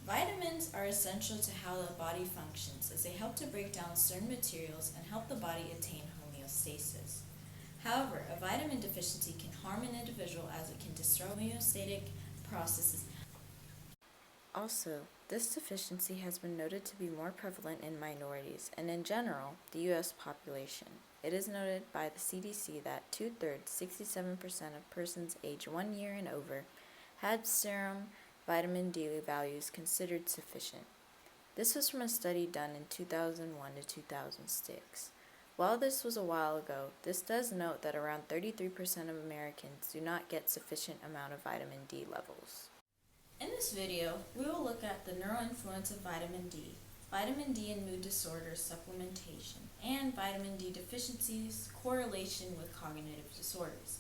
Vitamins are essential to how the body functions as they help to break down certain materials and help the body attain homeostasis. However, a vitamin deficiency can harm an individual as it can disrupt homeostatic processes. Also, this deficiency has been noted to be more prevalent in minorities and in general, the U.S. population. It is noted by the CDC that 2/3, 67% of persons aged 1 year and over had serum vitamin D values considered sufficient. This was from a study done in 2001 to 2006. While this was a while ago, this does note that around 33% of Americans do not get sufficient amount of vitamin D levels. In this video, we will look at the neuroinfluence of vitamin D in mood disorders supplementation, and vitamin D deficiencies correlation with cognitive disorders.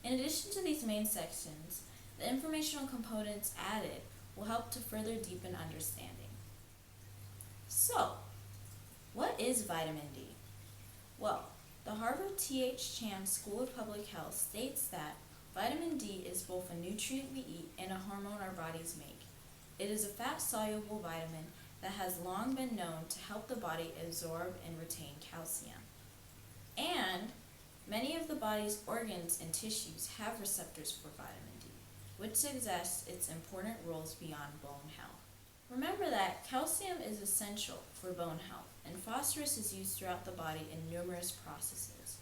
In addition to these main sections, the informational components added will help to further deepen understanding. So, what is vitamin D? Well, the Harvard T.H. Chan School of Public Health states that vitamin D is both a nutrient we eat and a hormone our bodies make. It is a fat-soluble vitamin that has long been known to help the body absorb and retain calcium. And many of the body's organs and tissues have receptors for vitamin D, which suggests its important roles beyond bone health. Remember that calcium is essential for bone health, and phosphorus is used throughout the body in numerous processes.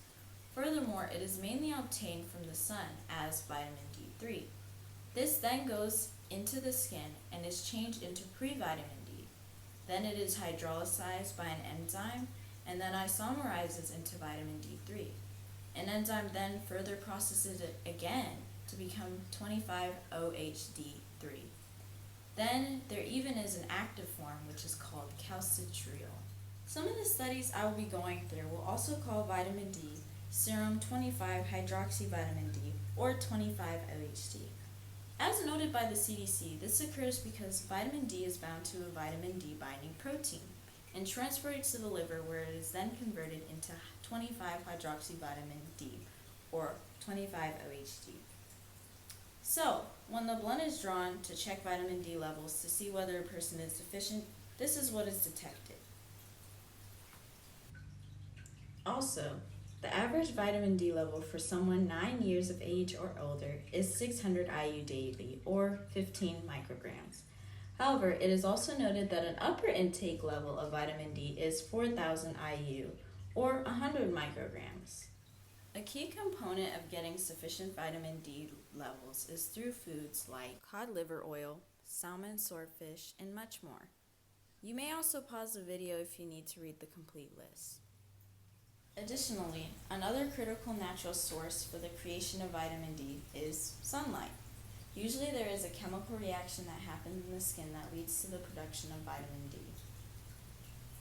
Furthermore, it is mainly obtained from the sun as vitamin D3. This then goes into the skin and is changed into pre-vitamin D. Then it is hydrolyzed by an enzyme and then isomerizes into vitamin D3. An enzyme then further processes it again to become 25-OHD3. Then there even is an active form which is called calcitriol. Some of the studies I will be going through will also call vitamin D serum 25-hydroxyvitamin D or 25-OHD. As noted by the CDC, this occurs because vitamin D is bound to a vitamin D binding protein and transferred to the liver where it is then converted into 25-hydroxyvitamin D or 25-OHD. So, when the blood is drawn to check vitamin D levels to see whether a person is deficient, this is what is detected. Also, the average vitamin D level for someone 9 years of age or older is 600 IU daily, or 15 micrograms. However, it is also noted that an upper intake level of vitamin D is 4,000 IU, or 100 micrograms. A key component of getting sufficient vitamin D levels is through foods like cod liver oil, salmon, swordfish, and much more. You may also pause the video if you need to read the complete list. Additionally, another critical natural source for the creation of vitamin D is sunlight. Usually there is a chemical reaction that happens in the skin that leads to the production of vitamin D.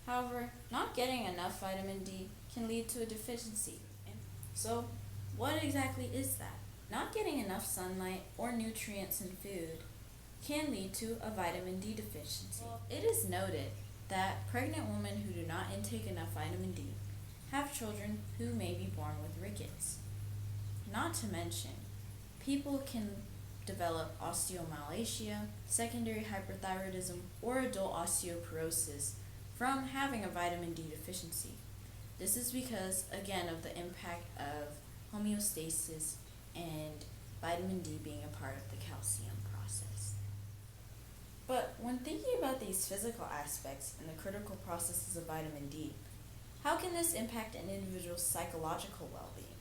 However, not getting enough vitamin D can lead to a deficiency. So, what exactly is that? Not getting enough sunlight or nutrients in food can lead to a vitamin D deficiency. It is noted that pregnant women who do not intake enough vitamin D have children who may be born with rickets. Not to mention, people can develop osteomalacia, secondary hyperthyroidism, or adult osteoporosis from having a vitamin D deficiency. This is because, again, of the impact of homeostasis and vitamin D being a part of the calcium process. But when thinking about these physical aspects and the critical processes of vitamin D, how can this impact an individual's psychological well-being?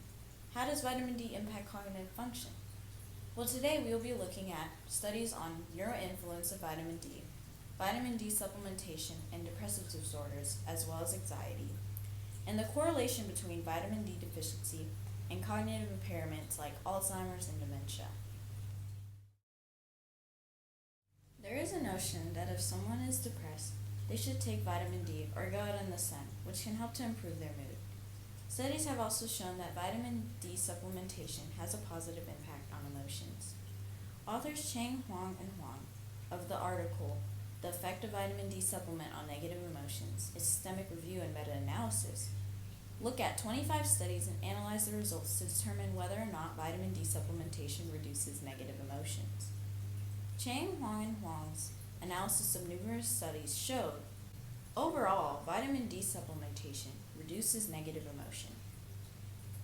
How does vitamin D impact cognitive function? Well, today we will be looking at studies on neuroinfluence of vitamin D supplementation and depressive disorders, as well as anxiety, and the correlation between vitamin D deficiency and cognitive impairments like Alzheimer's and dementia. There is a notion that if someone is depressed, they should take vitamin D or go out in the sun, which can help to improve their mood. Studies have also shown that vitamin D supplementation has a positive impact on emotions. Authors Chang, Huang, and Huang of the article, The Effect of Vitamin D Supplement on Negative Emotions, a Systemic Review and Meta-Analysis, look at 25 studies and analyze the results to determine whether or not vitamin D supplementation reduces negative emotions. Chang, Huang, and Huang's analysis of numerous studies showed overall vitamin D supplementation reduces negative emotion.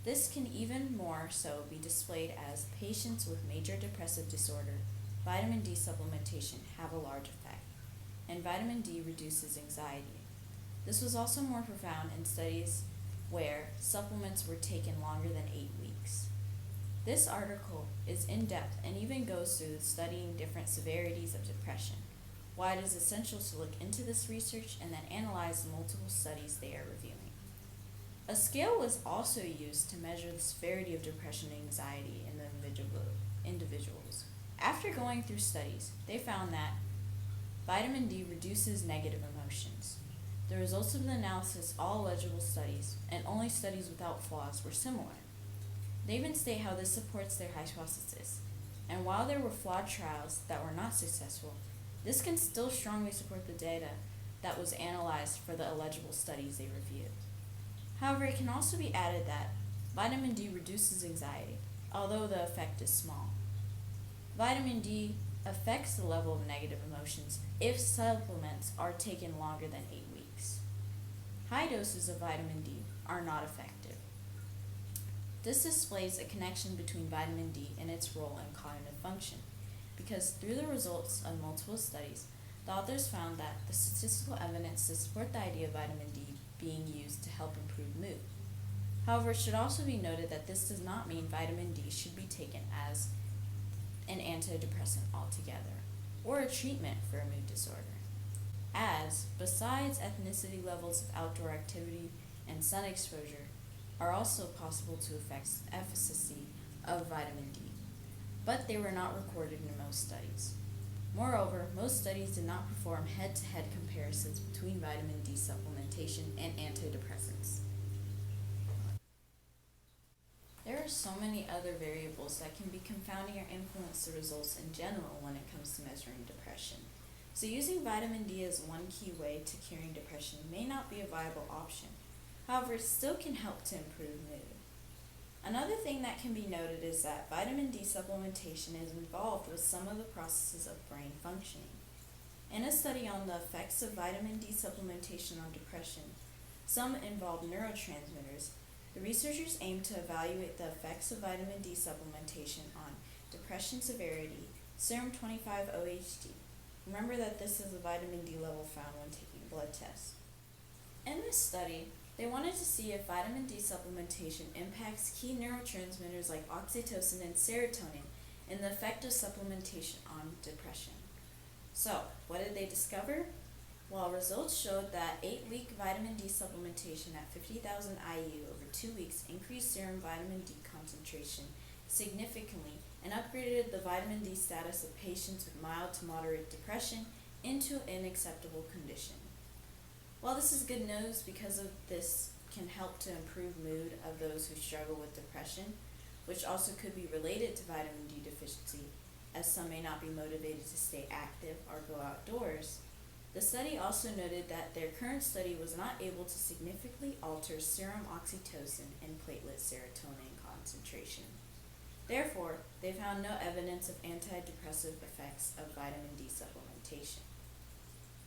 This can even more so be displayed as patients with major depressive disorder. Vitamin D supplementation have a large effect, and vitamin D reduces anxiety. This was also more profound in studies where supplements were taken longer than 8 weeks. This article is in-depth and even goes through studying different severities of depression, why it is essential to look into this research and then analyze the multiple studies they are reviewing. A scale was also used to measure the severity of depression and anxiety in the individuals. After going through studies, they found that vitamin D reduces negative emotions. The results of the analysis, all eligible studies, and only studies without flaws, were similar. They even state how this supports their hypothesis. And while there were flawed trials that were not successful, this can still strongly support the data that was analyzed for the eligible studies they reviewed. However, it can also be added that vitamin D reduces anxiety, although the effect is small. Vitamin D affects the level of negative emotions if supplements are taken longer than 8 weeks. High doses of vitamin D are not effective. This displays a connection between vitamin D and its role in cognitive function, because through the results of multiple studies, the authors found that the statistical evidence to support the idea of vitamin D being used to help improve mood. However, it should also be noted that this does not mean vitamin D should be taken as an antidepressant altogether, or a treatment for a mood disorder, as besides ethnicity, levels of outdoor activity and sun exposure are also possible to affect the efficacy of vitamin D, but they were not recorded in most studies. Moreover, most studies did not perform head-to-head comparisons between vitamin D supplementation and antidepressants. There are so many other variables that can be confounding or influence the results in general when it comes to measuring depression. So using vitamin D as one key way to curing depression may not be a viable option. However, it still can help to improve mood. Another thing that can be noted is that vitamin D supplementation is involved with some of the processes of brain functioning. In a study on the effects of vitamin D supplementation on depression, some involved neurotransmitters. The researchers aimed to evaluate the effects of vitamin D supplementation on depression severity, serum 25-OHD. Remember that this is the vitamin D level found when taking blood tests. In this study, they wanted to see if vitamin D supplementation impacts key neurotransmitters like oxytocin and serotonin and the effect of supplementation on depression. So, what did they discover? Well, results showed that 8-week vitamin D supplementation at 50,000 IU over 2 weeks increased serum vitamin D concentration significantly and upgraded the vitamin D status of patients with mild to moderate depression into an acceptable condition. While this is good news because of this can help to improve mood of those who struggle with depression, which also could be related to vitamin D deficiency, as some may not be motivated to stay active or go outdoors, the study also noted that their current study was not able to significantly alter serum oxytocin and platelet serotonin concentration. Therefore, they found no evidence of antidepressive effects of vitamin D supplementation.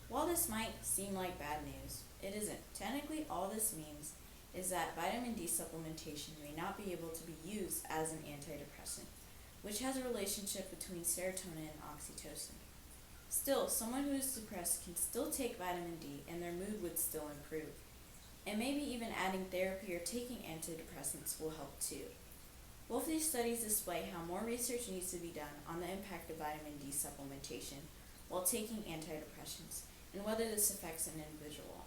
While this might seem like bad news, it isn't. Technically, all this means is that vitamin D supplementation may not be able to be used as an antidepressant, which has a relationship between serotonin and oxytocin. Still, someone who is depressed can still take vitamin D and their mood would still improve. And maybe even adding therapy or taking antidepressants will help too. Both of these studies display how more research needs to be done on the impact of vitamin D supplementation while taking antidepressants and whether this affects an individual.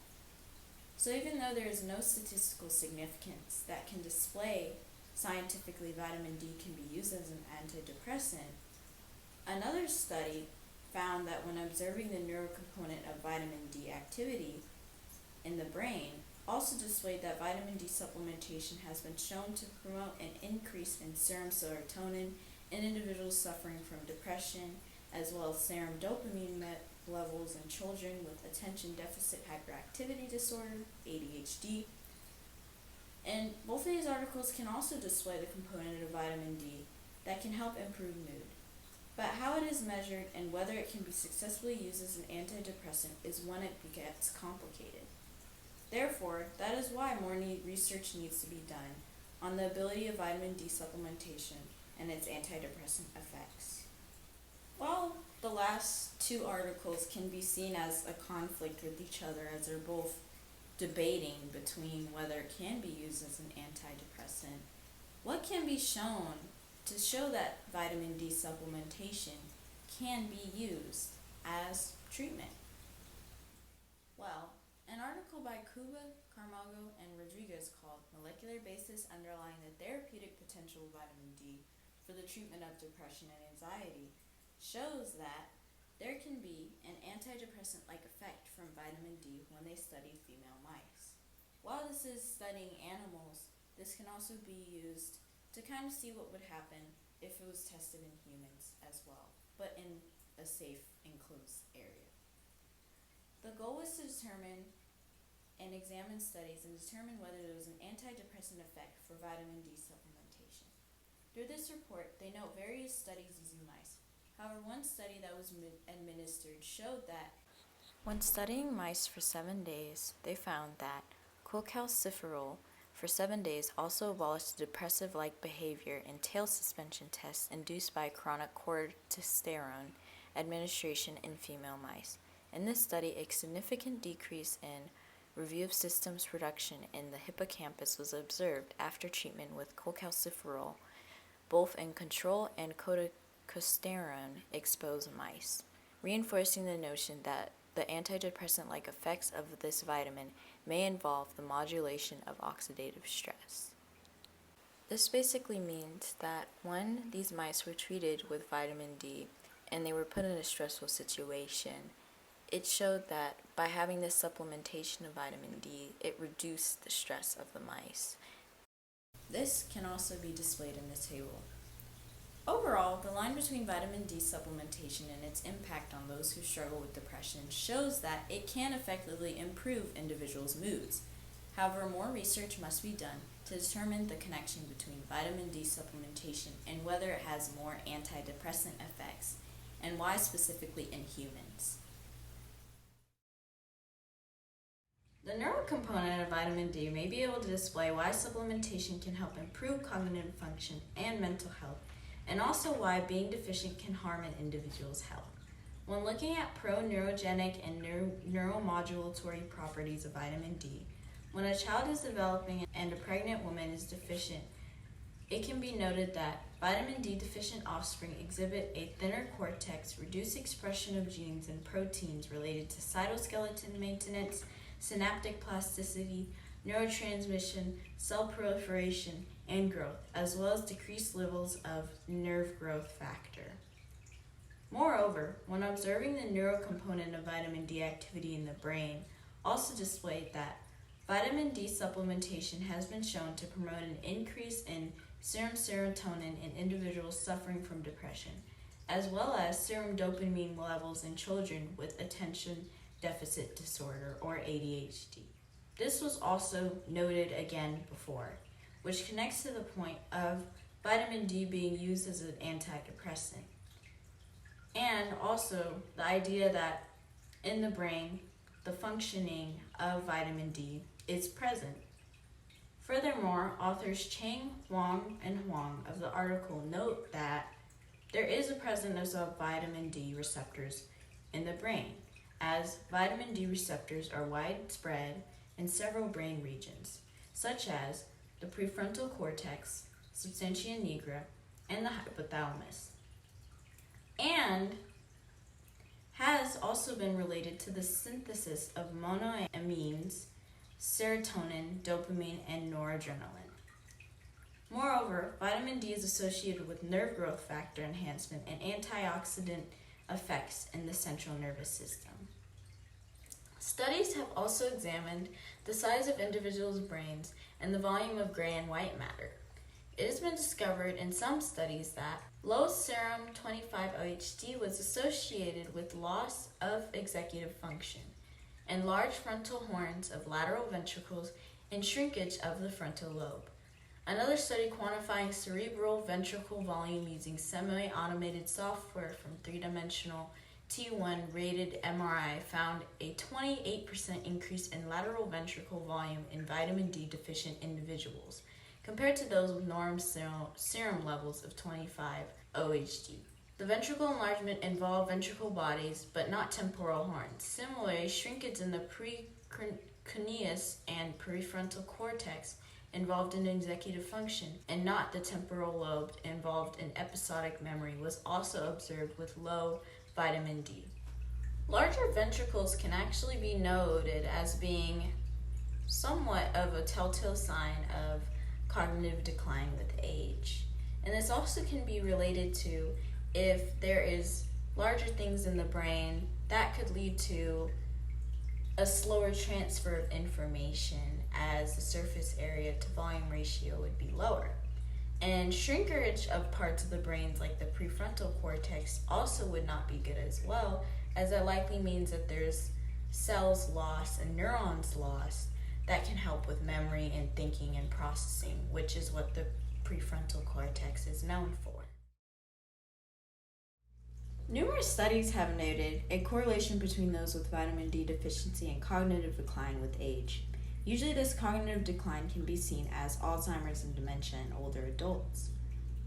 So even though there is no statistical significance that can display scientifically vitamin D can be used as an antidepressant, another study found that when observing the neurocomponent of vitamin D activity in the brain, also displayed that vitamin D supplementation has been shown to promote an increase in serum serotonin in individuals suffering from depression, as well as serum dopamine levels in children with attention deficit hyperactivity disorder, ADHD. And both of these articles can also display the component of vitamin D that can help improve mood. But how it is measured and whether it can be successfully used as an antidepressant is when it gets complicated. Therefore, that is why more research needs to be done on the ability of vitamin D supplementation and its antidepressant effects. While the last two articles can be seen as a conflict with each other, as they're both debating between whether it can be used as an antidepressant, what can be shown to show that vitamin D supplementation can be used as treatment? Well, an article by Cuba, Carmago, and Rodriguez called Molecular Basis Underlying the Therapeutic Potential of Vitamin D for the Treatment of Depression and Anxiety shows that there can be an antidepressant-like effect from vitamin D when they study female mice. While this is studying animals, this can also be used to kind of see what would happen if it was tested in humans as well, but in a safe, enclosed area. The goal was to determine and examine studies and determine whether there was an antidepressant effect for vitamin D supplementation. Through this report, they note various studies using mice. However, one study that was administered showed that when studying mice for 7 days, they found that cholecalciferol for 7 days also abolished the depressive-like behavior in tail suspension tests induced by chronic corticosteroid administration in female mice. In this study, a significant decrease in review of systems production in the hippocampus was observed after treatment with cholecalciferol, both in control and corticosteroid-exposed mice, reinforcing the notion that the antidepressant-like effects of this vitamin may involve the modulation of oxidative stress. This basically means that when these mice were treated with vitamin D and they were put in a stressful situation, it showed that by having this supplementation of vitamin D, it reduced the stress of the mice. This can also be displayed in the table. Overall, the line between vitamin D supplementation and its impact on those who struggle with depression shows that it can effectively improve individuals' moods. However, more research must be done to determine the connection between vitamin D supplementation and whether it has more antidepressant effects, and why specifically in humans. The neurocomponent of vitamin D may be able to display why supplementation can help improve cognitive function and mental health, and also why being deficient can harm an individual's health. When looking at pro-neurogenic and neuromodulatory properties of vitamin D, when a child is developing and a pregnant woman is deficient, it can be noted that vitamin D deficient offspring exhibit a thinner cortex, reduced expression of genes and proteins related to cytoskeleton maintenance, synaptic plasticity, neurotransmission, cell proliferation, and growth, as well as decreased levels of nerve growth factor. Moreover, when observing the neurocomponent of vitamin D activity in the brain, also displayed that vitamin D supplementation has been shown to promote an increase in serum serotonin in individuals suffering from depression, as well as serum dopamine levels in children with attention deficit disorder, or ADHD. This was also noted again before, which connects to the point of vitamin D being used as an antidepressant. And also the idea that in the brain, the functioning of vitamin D is present. Furthermore, authors Chang, Wang, and Huang of the article note that there is a presence of vitamin D receptors in the brain, as vitamin D receptors are widespread in several brain regions, such as the prefrontal cortex, substantia nigra, and the hypothalamus, and has also been related to the synthesis of monoamines, serotonin, dopamine, and noradrenaline. Moreover, vitamin D is associated with nerve growth factor enhancement and antioxidant effects in the central nervous system. Studies have also examined the size of individuals' brains and the volume of gray and white matter. It has been discovered in some studies that low serum 25-OHD was associated with loss of executive function, and large frontal horns of lateral ventricles and shrinkage of the frontal lobe. Another study quantifying cerebral ventricle volume using semi-automated software from three-dimensional T1 rated MRI found a 28% increase in lateral ventricle volume in vitamin D deficient individuals compared to those with normal serum levels of 25 OHD. The ventricle enlargement involved ventricle bodies, but not temporal horns. Similarly, shrinkage in the precuneus and prefrontal cortex involved in executive function, and not the temporal lobe involved in episodic memory, was also observed with low vitamin D. Larger ventricles can actually be noted as being somewhat of a telltale sign of cognitive decline with age. And this also can be related to if there is larger things in the brain that could lead to a slower transfer of information as the surface area to volume ratio would be lower. And shrinkage of parts of the brains like the prefrontal cortex also would not be good as well, as it likely means that there's cells lost and neurons lost that can help with memory and thinking and processing, which is what the prefrontal cortex is known for. Numerous studies have noted a correlation between those with vitamin D deficiency and cognitive decline with age. Usually this cognitive decline can be seen as Alzheimer's and dementia in older adults.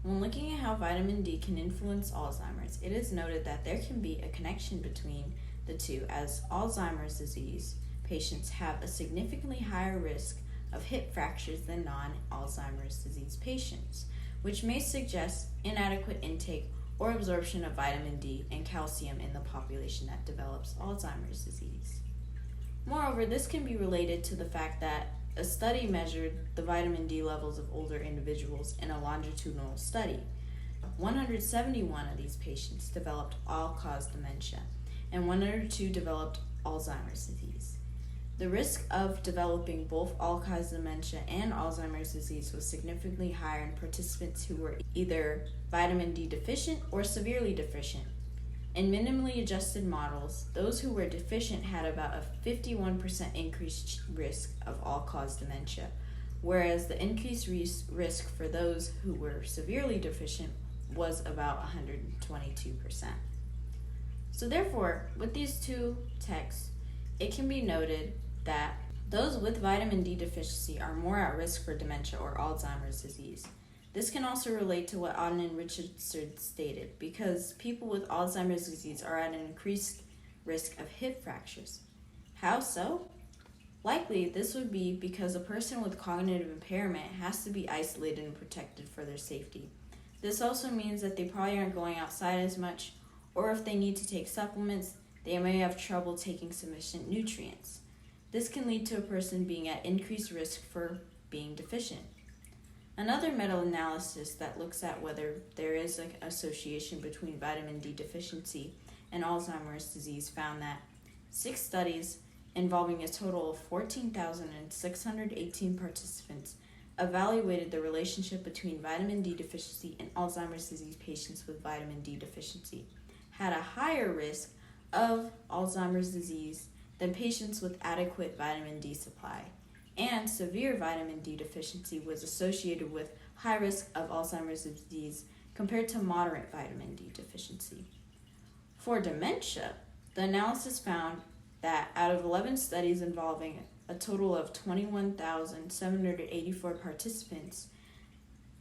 When looking at how vitamin D can influence Alzheimer's, it is noted that there can be a connection between the two, as Alzheimer's disease patients have a significantly higher risk of hip fractures than non-Alzheimer's disease patients, which may suggest inadequate intake or absorption of vitamin D and calcium in the population that develops Alzheimer's disease. Moreover, this can be related to the fact that a study measured the vitamin D levels of older individuals in a longitudinal study. 171 of these patients developed all-cause dementia, and 102 developed Alzheimer's disease. The risk of developing both all-cause dementia and Alzheimer's disease was significantly higher in participants who were either vitamin D deficient or severely deficient. In minimally adjusted models, those who were deficient had about a 51% increased risk of all-cause dementia, whereas the increased risk for those who were severely deficient was about 122%. So therefore, with these two texts, it can be noted that those with vitamin D deficiency are more at risk for dementia or Alzheimer's disease. This can also relate to what Auden and Richardson stated, because people with Alzheimer's disease are at an increased risk of hip fractures. How so? Likely, this would be because a person with cognitive impairment has to be isolated and protected for their safety. This also means that they probably aren't going outside as much, or if they need to take supplements, they may have trouble taking sufficient nutrients. This can lead to a person being at increased risk for being deficient. Another meta-analysis that looks at whether there is an association between vitamin D deficiency and Alzheimer's disease found that 6 studies involving a total of 14,618 participants evaluated the relationship between vitamin D deficiency and Alzheimer's disease patients with vitamin D deficiency had a higher risk of Alzheimer's disease than patients with adequate vitamin D supply, and severe vitamin D deficiency was associated with high risk of Alzheimer's disease compared to moderate vitamin D deficiency. For dementia, the analysis found that out of 11 studies involving a total of 21,784 participants,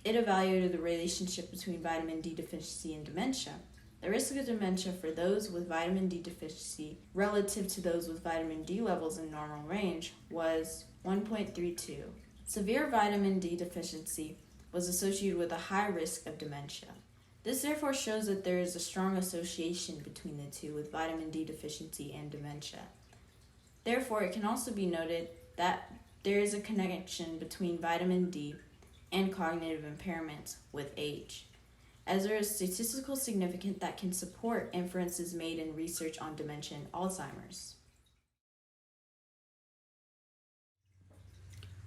it evaluated the relationship between vitamin D deficiency and dementia. The risk of dementia for those with vitamin D deficiency relative to those with vitamin D levels in normal range was 1.32. Severe vitamin D deficiency was associated with a high risk of dementia. This therefore shows that there is a strong association between the two with vitamin D deficiency and dementia. Therefore, it can also be noted that there is a connection between vitamin D and cognitive impairments with age, as there is statistical significance that can support inferences made in research on dementia and Alzheimer's.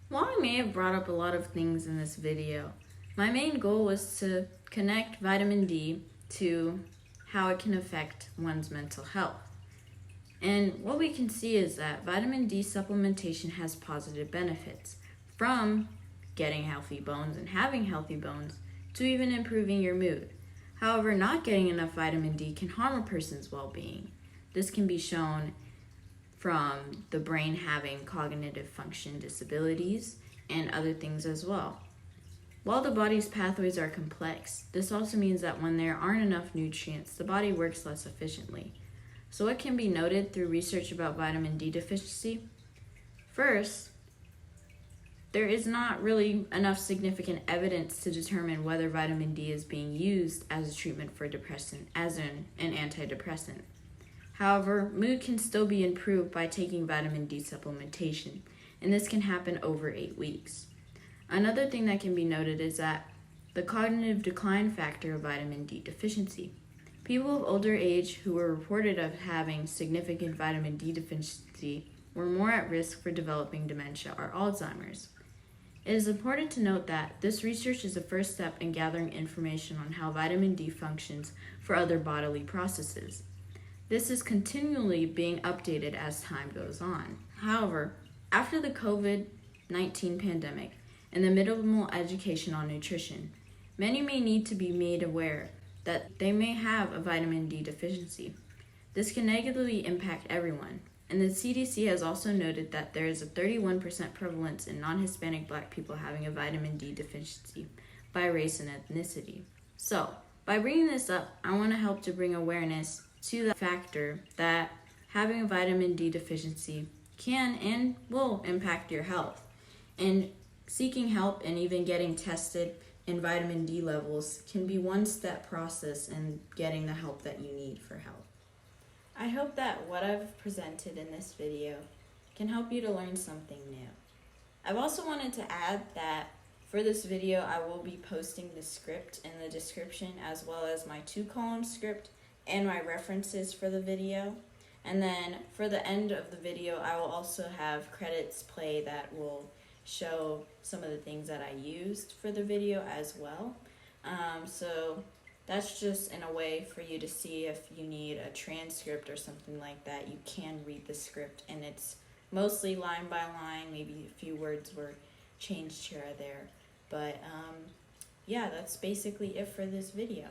While I may have brought up a lot of things in this video, my main goal was to connect vitamin D to how it can affect one's mental health. And what we can see is that vitamin D supplementation has positive benefits, from getting healthy bones and having healthy bones to even improving your mood. However, not getting enough vitamin D can harm a person's well-being. This can be shown from the brain having cognitive function disabilities and other things as well. While the body's pathways are complex, this also means that when there aren't enough nutrients, the body works less efficiently. So what can be noted through research about vitamin D deficiency? First, there is not really enough significant evidence to determine whether vitamin D is being used as a treatment for depression, as an antidepressant. However, mood can still be improved by taking vitamin D supplementation, and this can happen over 8 weeks. Another thing that can be noted is that the cognitive decline factor of vitamin D deficiency. People of older age who were reported of having significant vitamin D deficiency were more at risk for developing dementia or Alzheimer's. It is important to note that this research is the first step in gathering information on how vitamin D functions for other bodily processes. This is continually being updated as time goes on. However, after the COVID-19 pandemic and the minimal education on nutrition, many may need to be made aware that they may have a vitamin D deficiency. This can negatively impact everyone, and the CDC has also noted that there is a 31% prevalence in non-Hispanic Black people having a vitamin D deficiency by race and ethnicity. So, by bringing this up, I want to help to bring awareness to the factor that having a vitamin D deficiency can and will impact your health. And seeking help and even getting tested in vitamin D levels can be one-step process in getting the help that you need for health. I hope that what I've presented in this video can help you to learn something new. I've also wanted to add that for this video, I will be posting the script in the description as well as my 2-column script and my references for the video. And then for the end of the video, I will also have credits play that will show some of the things that I used for the video as well. So that's just in a way for you to see if you need a transcript or something like that. You can read the script, and it's mostly line by line. Maybe a few words were changed here or there. But yeah, that's basically it for this video.